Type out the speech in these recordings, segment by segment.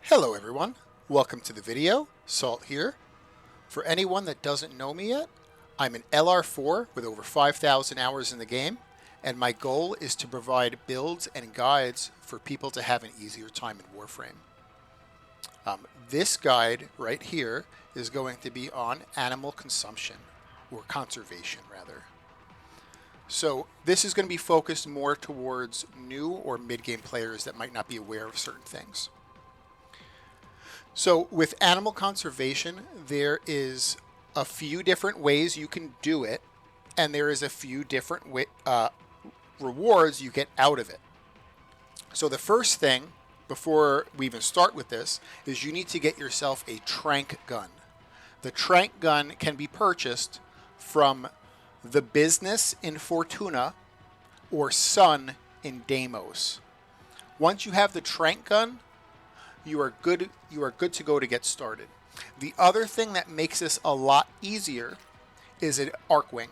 Hello everyone, welcome to the video. Salt here. For anyone that doesn't know me yet, I'm an LR4 with over 5,000 hours in the game, and my goal is to provide builds and guides for people to have an easier time in Warframe. This guide right here is going to be on animal consumption, or conservation rather. So this is going to be focused more towards new or mid-game players that might not be aware of certain things. So with animal conservation, there is a few different ways you can do it, and there is a few different rewards you get out of it. So the first thing, before we even start with this, is you need to get yourself a trank gun. The trank gun can be purchased from the business in Fortuna or Sun in Deimos. Once you have the trank gun, you are good to go to get started. The other thing that makes this a lot easier is an arc wing.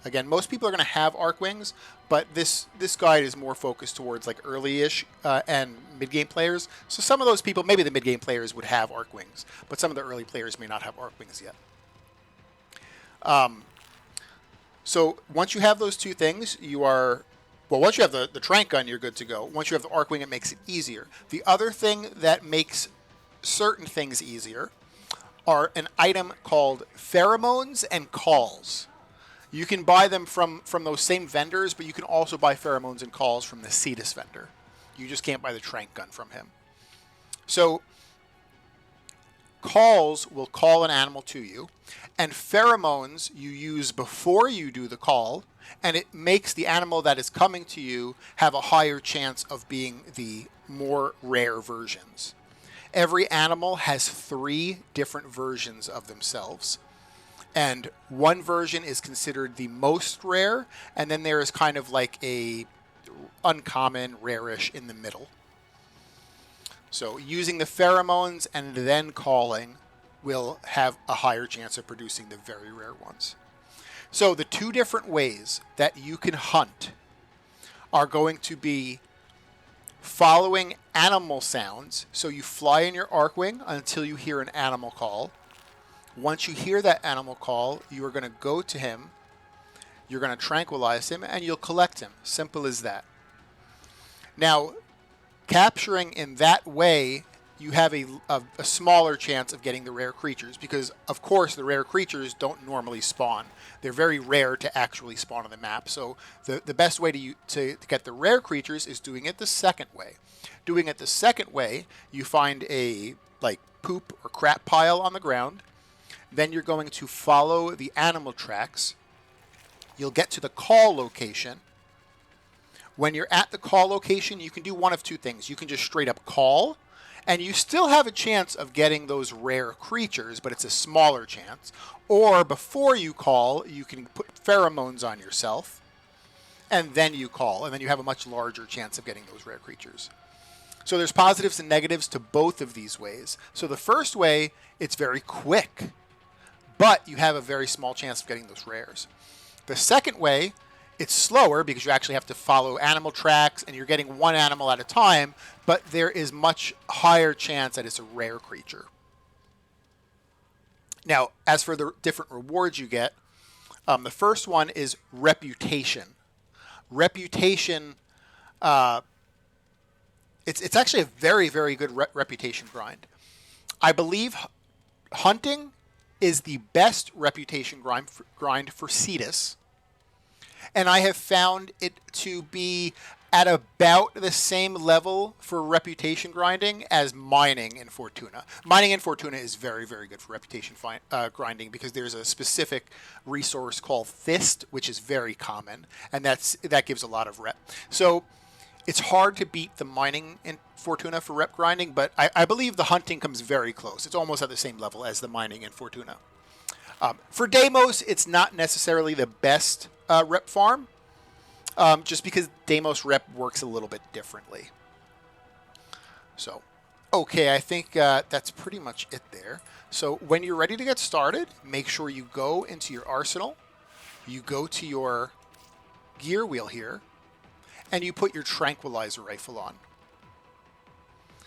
Again, most people are going to have arc wings, but this guide is more focused towards like early-ish and mid-game players. So some of those people, maybe the mid-game players would have arc wings, but some of the early players may not have arc wings yet. So once you have those two things, once you have the trank gun, you're good to go. Once you have the arc wing, it makes it easier. The other thing that makes certain things easier are an item called pheromones and calls. You can buy them from those same vendors, but you can also buy pheromones and calls from the Cetus vendor. You just can't buy the trank gun from him. So calls will call an animal to you, and pheromones you use before you do the call, and it makes the animal that is coming to you have a higher chance of being the more rare versions. Every animal has 3 different versions of themselves, and one version is considered the most rare, and then there is kind of like a uncommon, rarish in the middle. So using the pheromones and then calling will have a higher chance of producing the very rare ones. So the 2 different ways that you can hunt are going to be following animal sounds. So you fly in your arcwing until you hear an animal call. Once you hear that animal call, you are going to go to him, you're going to tranquilize him, and you'll collect him. Simple as that. Now, capturing in that way, you have a smaller chance of getting the rare creatures because, of course, the rare creatures don't normally spawn. They're very rare to actually spawn on the map. So the best way to get the rare creatures is doing it the second way. Doing it the second way, you find a poop or crap pile on the ground. Then you're going to follow the animal tracks. You'll get to the call location. When you're at the call location, you can do one of 2 things. You can just straight up call, and you still have a chance of getting those rare creatures, but it's a smaller chance. Or before you call, you can put pheromones on yourself, and then you call, and then you have a much larger chance of getting those rare creatures. So there's positives and negatives to both of these ways. So the first way, it's very quick, but you have a very small chance of getting those rares. The second way, it's slower because you actually have to follow animal tracks and you're getting one animal at a time, but there is much higher chance that it's a rare creature. Now, as for the different rewards you get, the first one is reputation. Reputation, it's actually a very, very good reputation grind. I believe hunting is the best reputation grind for Cetus. And I have found it to be at about the same level for reputation grinding as mining in Fortuna. Mining in Fortuna is very, very good for reputation grinding because there's a specific resource called Fist, which is very common, and that gives a lot of rep. So it's hard to beat the mining in Fortuna for rep grinding, but I believe the hunting comes very close. It's almost at the same level as the mining in Fortuna. For Deimos, it's not necessarily the best rep farm, just because Deimos rep works a little bit differently. So, okay, I think that's pretty much it there. So when you're ready to get started, make sure you go into your arsenal, you go to your gear wheel here, and you put your tranquilizer rifle on.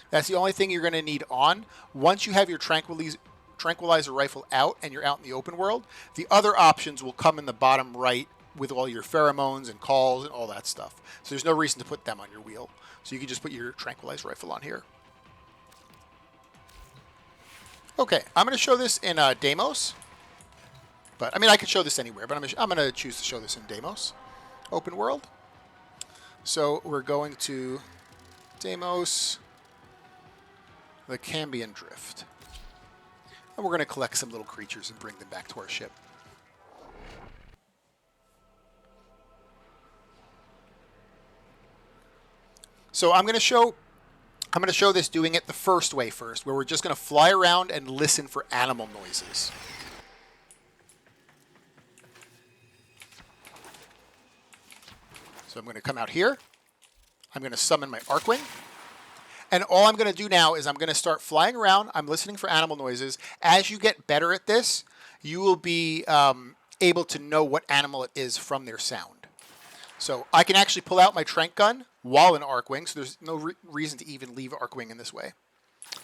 That's the only thing you're going to need on. Once you have your tranquilizer rifle out and you're out in the open world, the other options will come in the bottom right with all your pheromones and calls and all that stuff. So there's no reason to put them on your wheel. So you can just put your tranquilizer rifle on here. Okay, I'm going to show this in Deimos. But, I mean, I could show this anywhere, but I'm going to choose to show this in Deimos. Open world. So we're going to Deimos, the Cambion Drift. And we're going to collect some little creatures and bring them back to our ship. So I'm going to show this doing it the first way first, where we're just going to fly around and listen for animal noises. So I'm going to come out here. I'm going to summon my Archwing. And all I'm going to do now is I'm going to start flying around. I'm listening for animal noises. As you get better at this, you will be able to know what animal it is from their sound. So I can actually pull out my Trank Gun while in Archwing, so there's no reason to even leave Archwing in this way.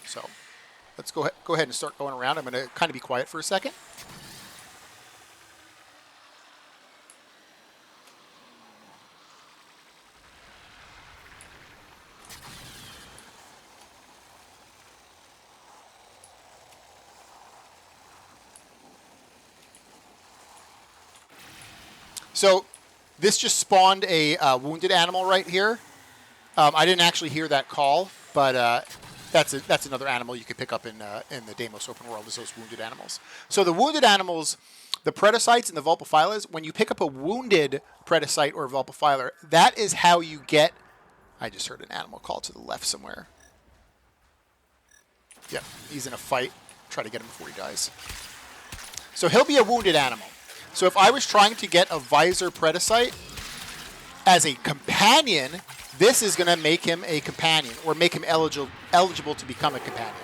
So let's go ahead and start going around. I'm going to kind of be quiet for a second. So this just spawned a wounded animal right here. I didn't actually hear that call, but that's another animal you could pick up in the Deimos open world, is those wounded animals. So the wounded animals, the Predacytes and the Vulpaphilas, when you pick up a wounded Predacyte or Vulpaphilar, that is how you get... I just heard an animal call to the left somewhere. Yep, he's in a fight. Try to get him before he dies. So he'll be a wounded animal. So if I was trying to get a Visor Predacyte as a companion, this is going to make him a companion, or make him eligible to become a companion.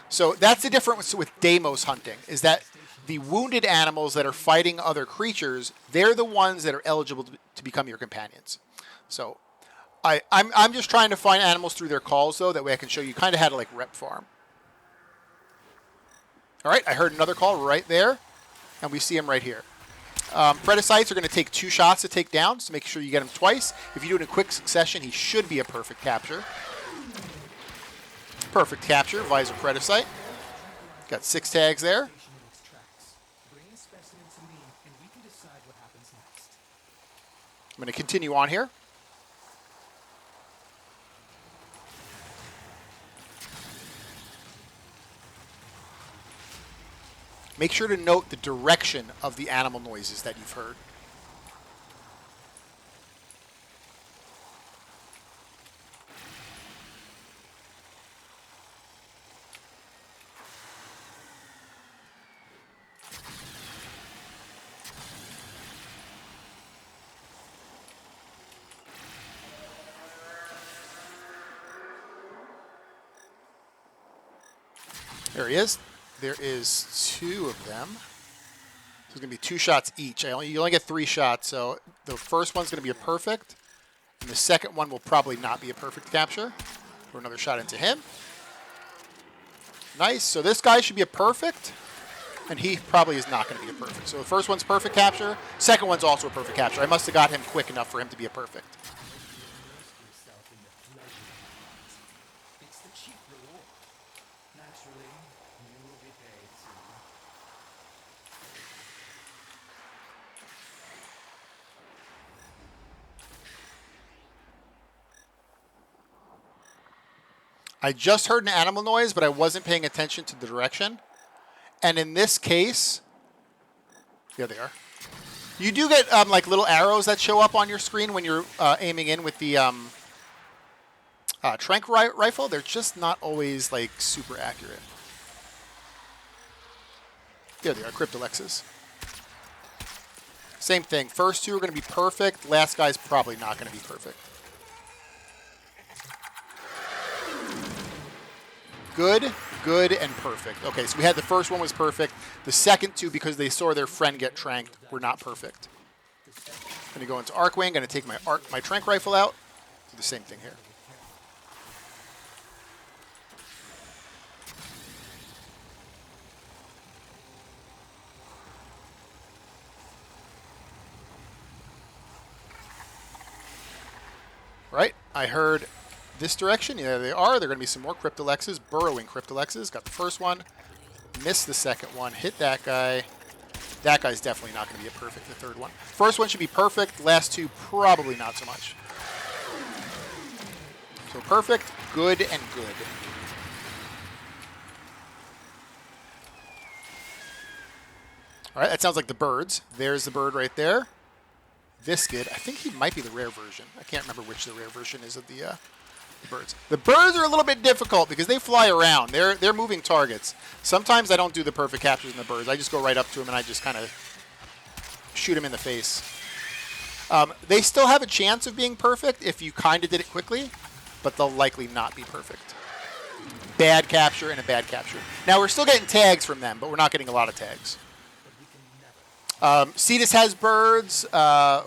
So that's the difference with Deimos hunting, is that the wounded animals that are fighting other creatures, they're the ones that are eligible to become your companions. So I'm just trying to find animals through their calls, though. That way I can show you kind of how to like rep farm. All right, I heard another call right there. And we see him right here. Predacytes are going to take 2 shots to take down, so make sure you get him twice. If you do it in quick succession, he should be a perfect capture. Perfect capture, Visor Predacyte. Got 6 tags there. I'm going to continue on here. Make sure to note the direction of the animal noises that you've heard. There he is. There is 2 of them. So it's going to be 2 shots each. You only get 3 shots, so the first one's going to be a perfect, and the second one will probably not be a perfect capture. Throw another shot into him. Nice. So this guy should be a perfect, and he probably is not going to be a perfect. So the first one's perfect capture. Second one's also a perfect capture. I must have got him quick enough for him to be a perfect. I just heard an animal noise, but I wasn't paying attention to the direction. And in this case, here they are. You do get like little arrows that show up on your screen when you're aiming in with the Trank rifle. They're just not always like super accurate. Here they are, Cryptolexes. Same thing. First 2 are going to be perfect. Last guy's probably not going to be perfect. Good, good, and perfect. Okay, so we had the first one was perfect. The second 2, because they saw their friend get tranked, were not perfect. I'm going to go into Archwing. Going to take my Trank rifle out. Do the same thing here. Right? I heard this direction. Yeah, they are. There are going to be some more Cryptolexes, burrowing Cryptolexes. Got the first one. Missed the second one. Hit that guy. That guy's definitely not going to be a perfect, the third one. First one should be perfect. Last two, probably not so much. So perfect, good, and good. All right, that sounds like the birds. There's the bird right there. Viscid. I think he might be the rare version. I can't remember which the rare version is of the birds. The birds are a little bit difficult because they fly around. They're moving targets. Sometimes I don't do the perfect captures in the birds. I just go right up to them and I just kind of shoot them in the face. They still have a chance of being perfect if you kind of did it quickly, but they'll likely not be perfect. Bad capture and a bad capture. Now, we're still getting tags from them, but we're not getting a lot of tags. Cetus has birds.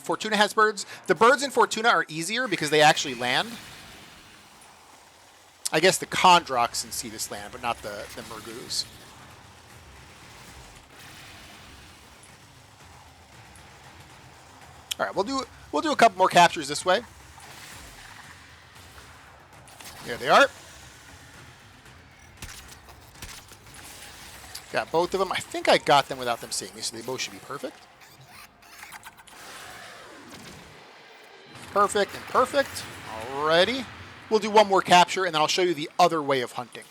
Fortuna has birds. The birds in Fortuna are easier because they actually land. I guess the Kondroks in Cetus land, but not the Murgus. All right, we'll do a couple more captures this way. There they are. Got both of them. I think I got them without them seeing me, so they both should be perfect. Perfect and perfect. Alrighty. We'll do one more capture, and then I'll show you the other way of hunting.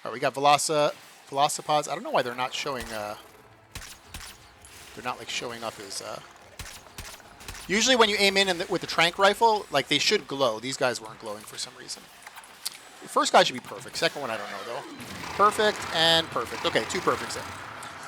All right, we got Velocipods. I don't know why they're not showing. They're not like showing up as. Usually, when you aim in with the tranq rifle, like they should glow. These guys weren't glowing for some reason. The first guy should be perfect. Second one, I don't know though. Perfect and perfect. Okay, two perfects in.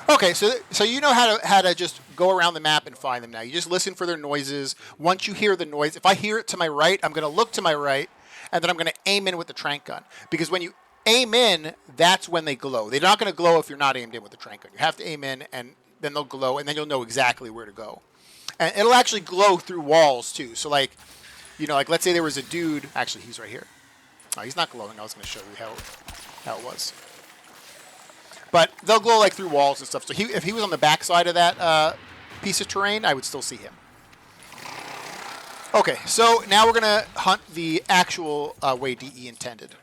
Okay, so you know how to just go around the map and find them now. You just listen for their noises. Once you hear the noise, if I hear it to my right, I'm going to look to my right, and then I'm going to aim in with the tranq gun. Because when you aim in, that's when they glow. They're not going to glow if you're not aimed in with the tranq gun. You have to aim in, and then they'll glow, and then you'll know exactly where to go. And it'll actually glow through walls, too. So, like, you know, like let's say there was a dude. Actually, he's right here. Oh, he's not glowing. I was going to show you how it was. But they'll glow like through walls and stuff. So if he was on the back side of that piece of terrain, I would still see him. Okay, so now we're going to hunt the actual way DE intended.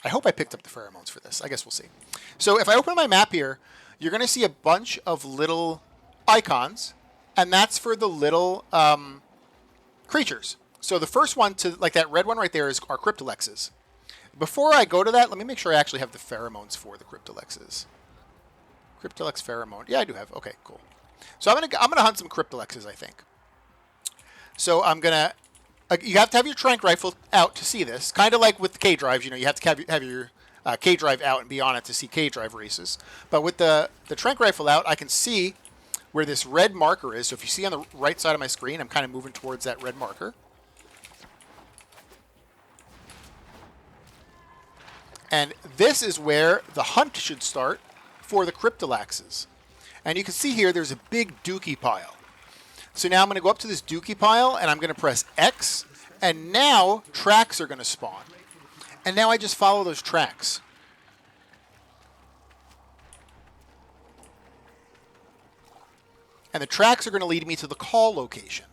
I hope I picked up the pheromones for this. I guess we'll see. So if I open my map here, you're going to see a bunch of little icons, and that's for the little creatures. So the first one, to like that red one right there, are Cryptolexes. Before I go to that, let me make sure I actually have the pheromones for the Cryptolexes. Cryptolex pheromone. Yeah, I do have. Okay, cool. So I'm gonna hunt some Cryptolexes, I think. So I'm gonna. You have to have your tranq rifle out to see this. Kind of like with the K drives, you know, you have to have your K drive out and be on it to see K drive races. But with the tranq rifle out, I can see where this red marker is. So if you see on the right side of my screen, I'm kind of moving towards that red marker. And this is where the hunt should start for the Cryptolexes. And you can see here there's a big dookie pile. So now I'm going to go up to this dookie pile, and I'm going to press X, and now tracks are going to spawn. And now I just follow those tracks. And the tracks are going to lead me to the call location.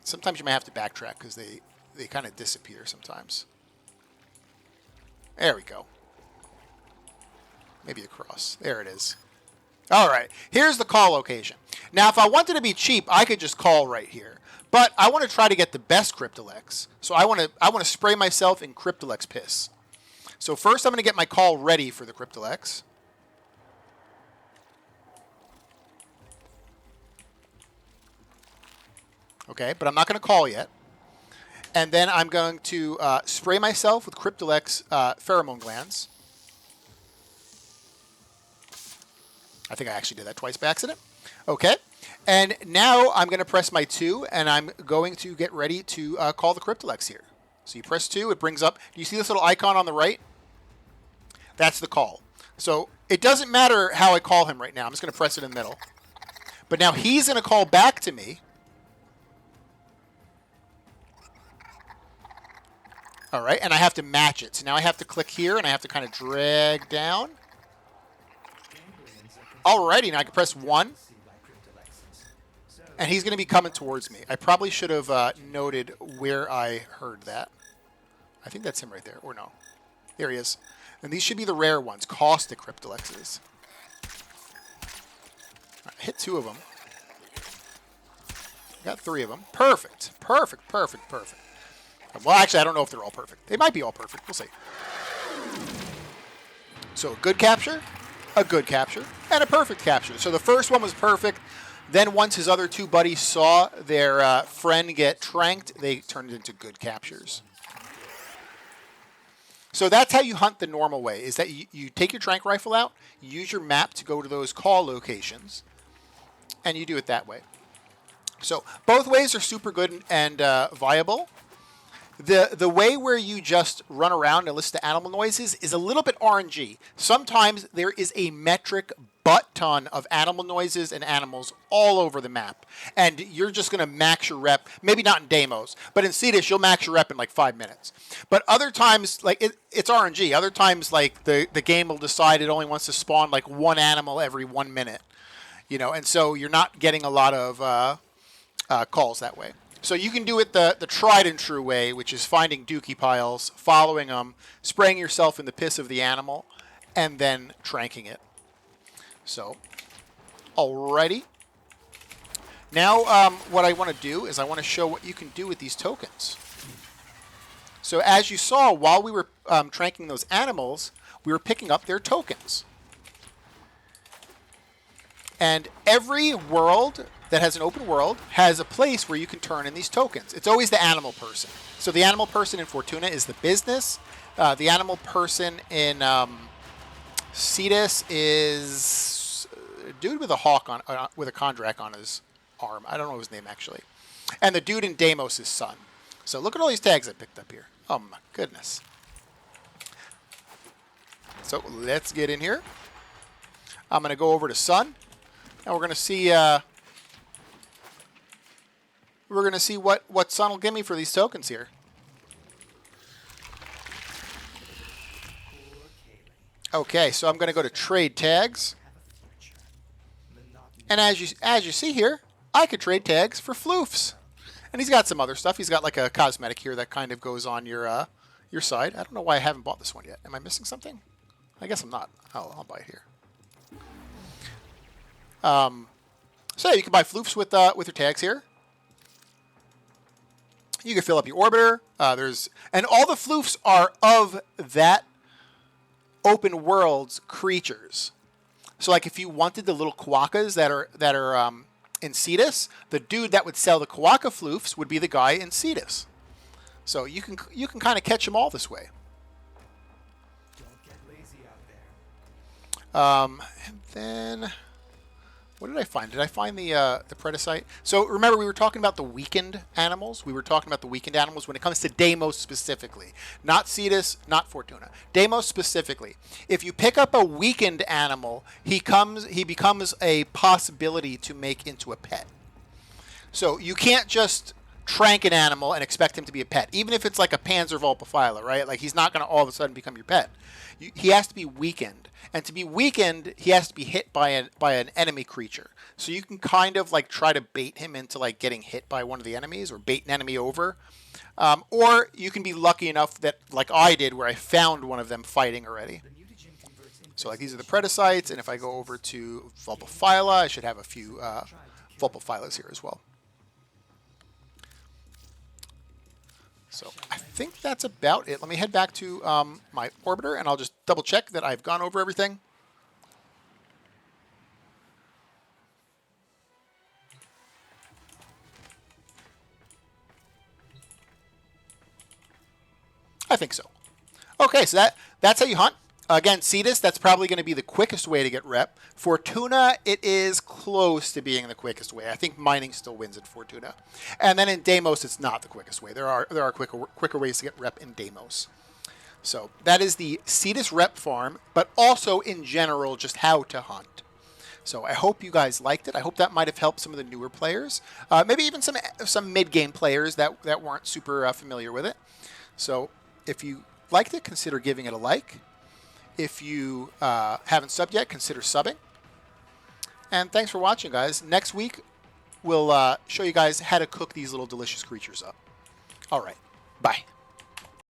Sometimes you might have to backtrack because they kind of disappear sometimes. There we go. Maybe across. There it is. All right. Here's the call location. Now, if I wanted to be cheap, I could just call right here. But I want to try to get the best Cryptolex. So I want to spray myself in Cryptolex piss. So first, I'm going to get my call ready for the Cryptolex. Okay, but I'm not going to call yet. And then I'm going to spray myself with Cryptolex pheromone glands. I think I actually did that twice by accident. Okay. And now I'm going to press my 2, and I'm going to get ready to call the Cryptolex here. So you press 2, it brings up. Do you see this little icon on the right? That's the call. So it doesn't matter how I call him right now. I'm just going to press it in the middle. But now he's going to call back to me. All right, and I have to match it. So now I have to click here, and I have to kind of drag down. Alrighty, now I can press 1. And he's going to be coming towards me. I probably should have noted where I heard that. I think that's him right there. Or no. There he is. And these should be the rare ones. Caustic Cryptalexes. Right, hit 2 of them. Got 3 of them. Perfect. Perfect, perfect, perfect. Well, actually, I don't know if they're all perfect. They might be all perfect. We'll see. So a good capture, a good capture, and a perfect capture. So the first one was perfect. Then once his other 2 buddies saw their friend get tranked, they turned it into good captures. So that's how you hunt the normal way, is that you take your trank rifle out, you use your map to go to those call locations, and you do it that way. So both ways are super good and viable. The way where you just run around and listen to animal noises is a little bit RNG. Sometimes there is a metric butt ton of animal noises and animals all over the map. And you're just going to max your rep, maybe not in Deimos, but in Cetus, you'll max your rep in like 5 minutes. But other times, like it's RNG. Other times, like the game will decide it only wants to spawn like 1 animal every 1 minute. You know, and so you're not getting a lot of calls that way. So you can do it the tried and true way, which is finding dookie piles, following them, spraying yourself in the piss of the animal, and then tranking it. So, alrighty. Now, what I want to do is I want to show what you can do with these tokens. So as you saw, while we were tranking those animals, we were picking up their tokens. And every world that has an open world has a place where you can turn in these tokens. It's always the animal person. So the animal person in Fortuna is the business. The animal person in Cetus is a dude with a hawk on, with a Kondrak on his arm. I don't know his name actually. And the dude in Deimos is Sun. So look at all these tags I picked up here. Oh my goodness. So let's get in here. I'm going to go over to Sun, and we're going to see. We're going to see what Sun will give me for these tokens here. Okay, so I'm going to go to trade tags. And as you see here, I could trade tags for floofs. And he's got some other stuff. He's got like a cosmetic here that kind of goes on your side. I don't know why I haven't bought this one yet. Am I missing something? I guess I'm not. I'll buy it here. So yeah, you can buy floofs with your tags here. You can fill up your orbiter. And all the floofs are of that open world's creatures. So like if you wanted the little quokkas that are in Cetus, the dude that would sell the quokka floofs would be the guy in Cetus. So you can kind of catch them all this way. Don't get lazy out there. And then what did I find? Did I find the Predacite? So remember, we were talking about the weakened animals. We were talking about the weakened animals when it comes to Deimos specifically. Not Cetus, not Fortuna. Deimos specifically. If you pick up a weakened animal, he becomes a possibility to make into a pet. So you can't just trank an animal and expect him to be a pet. Even if it's like a Panzer Vulpaphyla, right? Like he's not going to all of a sudden become your pet. He has to be weakened. And to be weakened, he has to be hit by an enemy creature. So you can kind of like try to bait him into like getting hit by one of the enemies or bait an enemy over. Or you can be lucky enough that, like I did, where I found one of them fighting already. So like these are the Predacites, and if I go over to Vulpaphyla, I should have a few Vulpaphylas here as well. So I think that's about it. Let me head back to my orbiter, and I'll just double check that I've gone over everything. I think so. Okay, so that's how you hunt. Again, Cetus, that's probably going to be the quickest way to get rep. Fortuna, it is close to being the quickest way. I think mining still wins in Fortuna. And then in Deimos, it's not the quickest way. There are quicker ways to get rep in Deimos. So that is the Cetus rep farm, but also in general, just how to hunt. So I hope you guys liked it. I hope that might have helped some of the newer players. Maybe even some mid-game players that weren't super familiar with it. So if you liked it, consider giving it a like. If you haven't subbed yet, consider subbing. And thanks for watching, guys. Next week, we'll show you guys how to cook these little delicious creatures up. All right. Bye.